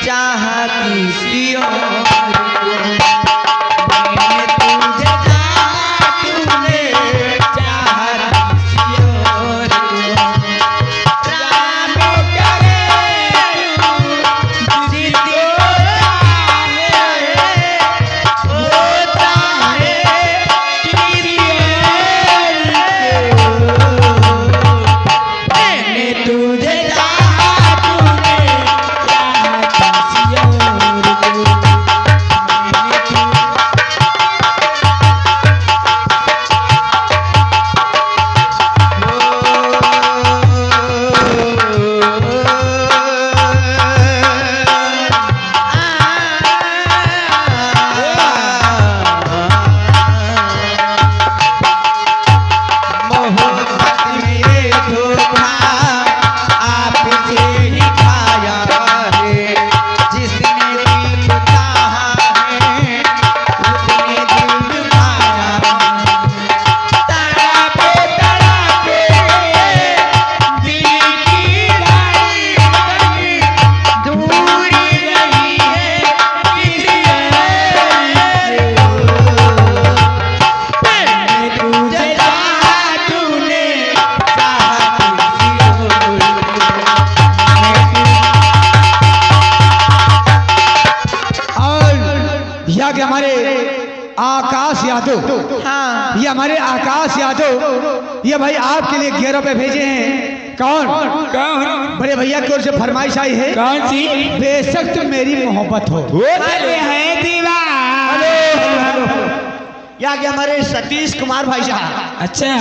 चाहा किसी और को। मैंने तुझे चाहा, तूने चाहा किसी और को। राम करे जिसको होता है किसी और को। मैंने तुझे चाहा, तूने चाहा किसी और को। मोहब्बत में ये धोखा आपसे ही खाया है। जिसने दिल चाहा है उसने दिल दुखाया। तड़पे तड़पे दिल की धड़कन दूर रही है किसी और को। मैंने तुझे चाहा, तूने चाहा किसी और को। और यह कि हमारे आकाश यादव, हाँ ये हमारे आकाश यादव, ये भाई आपके लिए 11 रुपए भेजे हैं। कौन? बड़े भैया की ओर से फरमाइश आई है। कौन सी? बेशक तुम मेरी मोहब्बत हो। अरे है दीवार। Hello, hello, hello. या कि हमारे सतीश कुमार भाई साहब। अच्छा